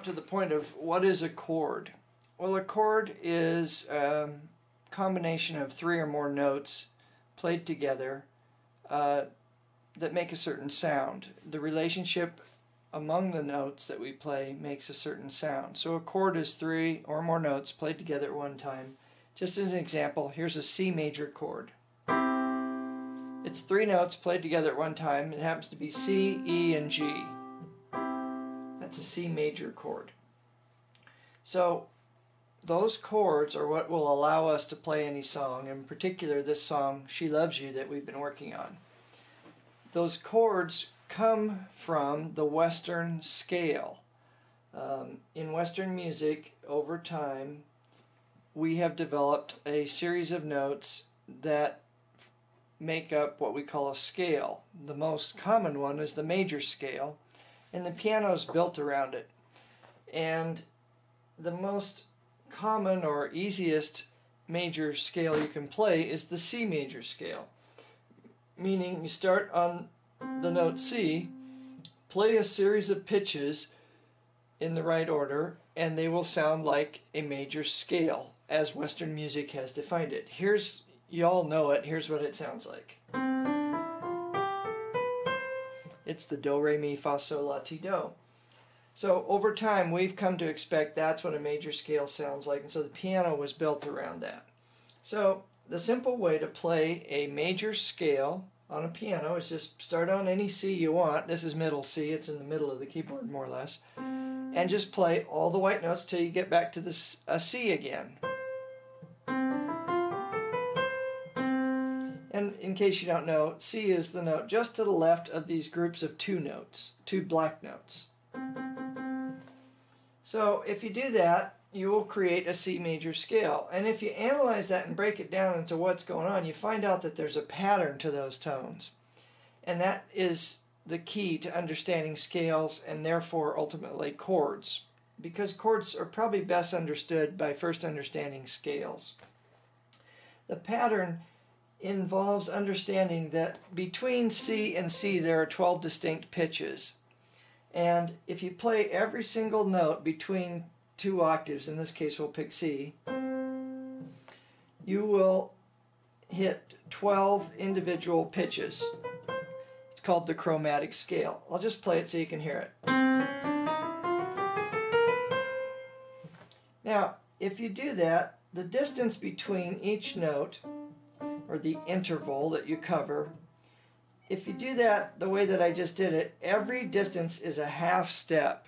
to the point of what is a chord. Well, a chord is a combination of 3 or more notes played together that make a certain sound. The relationship among the notes that we play makes a certain sound. So a chord is 3 or more notes played together at one time. Just as an example, here's a C major chord. It's 3 notes played together at one time. It happens to be C, E, and G. That's a C major chord. So those chords are what will allow us to play any song, in particular this song, She Loves You, that we've been working on. Those chords come from the Western scale. In Western music, over time, we have developed a series of notes that make up what we call a scale. The most common one is the major scale, and the piano is built around it. And the most common or easiest major scale you can play is the C major scale, meaning you start on the note C, play a series of pitches in the right order, and they will sound like a major scale as Western music has defined it. You all know it, here's what it sounds like. It's the do, re, mi, fa, sol, la, ti, do. So over time we've come to expect that's what a major scale sounds like, and so the piano was built around that. So the simple way to play a major scale on a piano is just start on any C you want. This is middle C, it's in the middle of the keyboard more or less, and just play all the white notes till you get back to this C again. And in case you don't know, C is the note just to the left of these groups of 2 notes, 2 black notes. So if you do that, you will create a C major scale. And if you analyze that and break it down into what's going on, you find out that there's a pattern to those tones. And that is the key to understanding scales and therefore ultimately chords. Because chords are probably best understood by first understanding scales. The pattern involves understanding that between C and C there are 12 distinct pitches. And if you play every single note between 2 octaves, in this case we'll pick C, you will hit 12 individual pitches. It's called the chromatic scale. I'll just play it so you can hear it. Now, if you do that, the distance between each note, or the interval that you cover, if you do that the way that I just did it, every distance is a half step.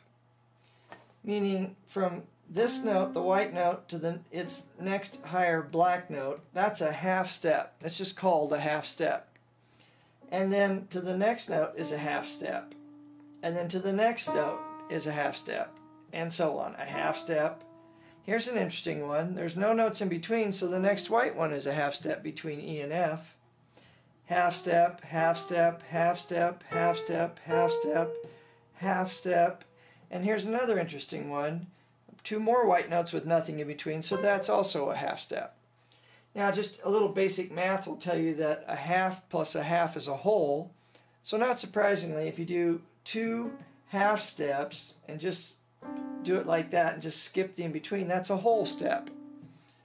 Meaning from this note, the white note, to its next higher black note, that's a half step. It's just called a half step. And then to the next note is a half step. And then to the next note is a half step. And so on, a half step. Here's an interesting one. There's no notes in between, so the next white one is a half step between E and F. Half step, half step, half step, half step, half step, half step. And here's another interesting one. 2 more white notes with nothing in between, so that's also a half step. Now just a little basic math will tell you that a half plus a half is a whole. So not surprisingly, if you do 2 half steps and just do it like that and just skip the in-between, that's a whole step.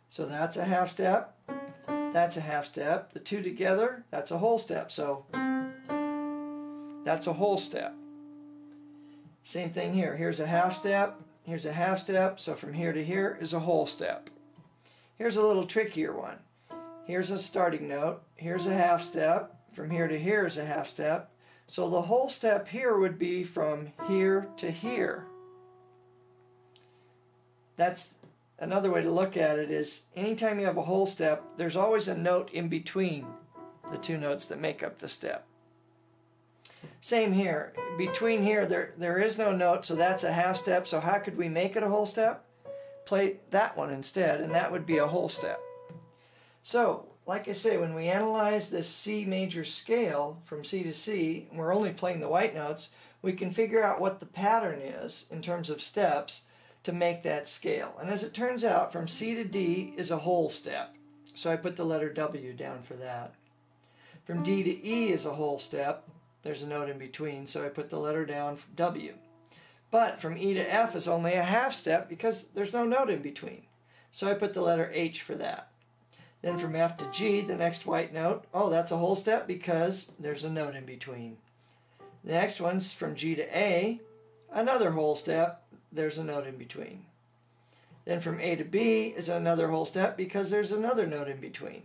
So that's a half step, that's a half step, the 2 together, that's a whole step, so that's a whole step. Same thing here, here's a half step, here's a half step, so from here to here is a whole step. Here's a little trickier one. Here's a starting note, here's a half step, from here to here is a half step, so the whole step here would be from here to here. That's another way to look at it, is anytime you have a whole step, there's always a note in between the 2 notes that make up the step. Same here. Between here, there is no note, so that's a half step. So how could we make it a whole step? Play that one instead, and that would be a whole step. So, like I say, when we analyze this C major scale from C to C, and we're only playing the white notes, we can figure out what the pattern is in terms of steps to make that scale. And as it turns out, from C to D is a whole step. So I put the letter W down for that. From D to E is a whole step. There's a note in between, so I put the letter down for W. But from E to F is only a half step because there's no note in between. So I put the letter H for that. Then from F to G, the next white note, oh, that's a whole step because there's a note in between. The next one's from G to A, another whole step, there's a note in between. Then from A to B is another whole step because there's another note in between.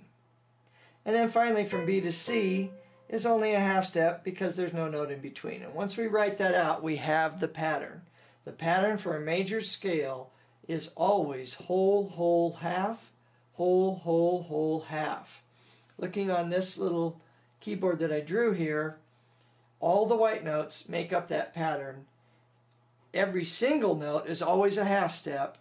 And then finally from B to C is only a half step because there's no note in between. And once we write that out, we have the pattern. The pattern for a major scale is always whole, whole, half, whole, whole, whole, half. Looking on this little keyboard that I drew here, all the white notes make up that pattern. Every single note is always a half step.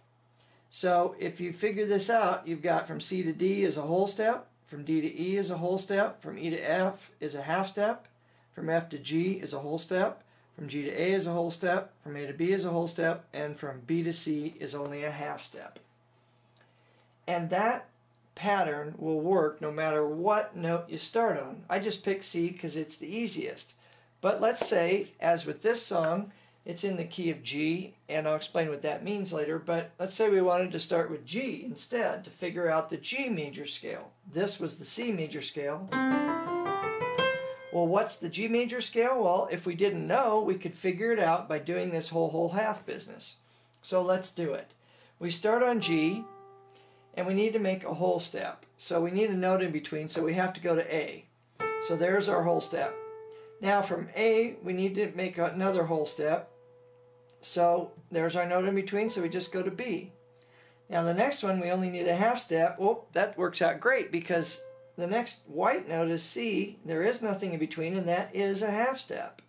So if you figure this out, you've got from C to D is a whole step, from D to E is a whole step, from E to F is a half step, from F to G is a whole step, from G to A is a whole step, from A to B is a whole step, and from B to C is only a half step. And that pattern will work no matter what note you start on. I just picked C because it's the easiest. But let's say, as with this song, it's in the key of G, and I'll explain what that means later, but let's say we wanted to start with G instead to figure out the G major scale. This was the C major scale. Well, what's the G major scale? Well, if we didn't know, we could figure it out by doing this whole, whole, half business. So let's do it. We start on G, and we need to make a whole step. So we need a note in between, so we have to go to A. So there's our whole step. Now from A, we need to make another whole step. So there's our note in between, so we just go to B. Now the next one, we only need a half step. Well, that works out great because the next white note is C. There is nothing in between, and that is a half step.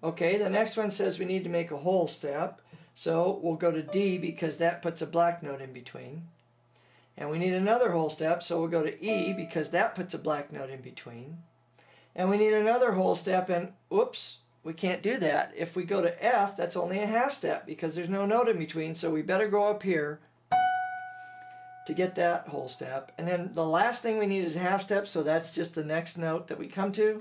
Okay, the next one says we need to make a whole step. So we'll go to D because that puts a black note in between. And we need another whole step, so we'll go to E because that puts a black note in between. And we need another whole step, and oops, we can't do that. If we go to F, that's only a half step because there's no note in between, so we better go up here to get that whole step. And then the last thing we need is a half step, so that's just the next note that we come to.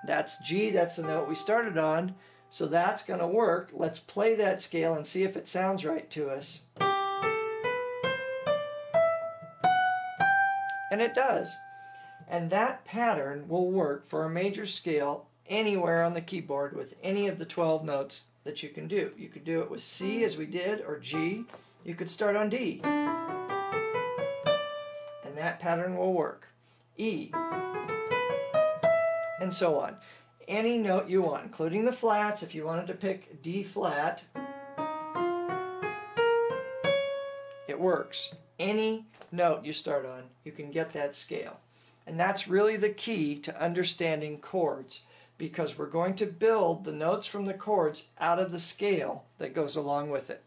That's G, that's the note we started on, so that's going to work. Let's play that scale and see if it sounds right to us. And it does. And that pattern will work for a major scale anywhere on the keyboard with any of the 12 notes that you can do. You could do it with C as we did, or G. You could start on D. And that pattern will work. E. And so on. Any note you want, including the flats. If you wanted to pick D flat, it works. Any note you start on, you can get that scale. And that's really the key to understanding chords, because we're going to build the notes from the chords out of the scale that goes along with it.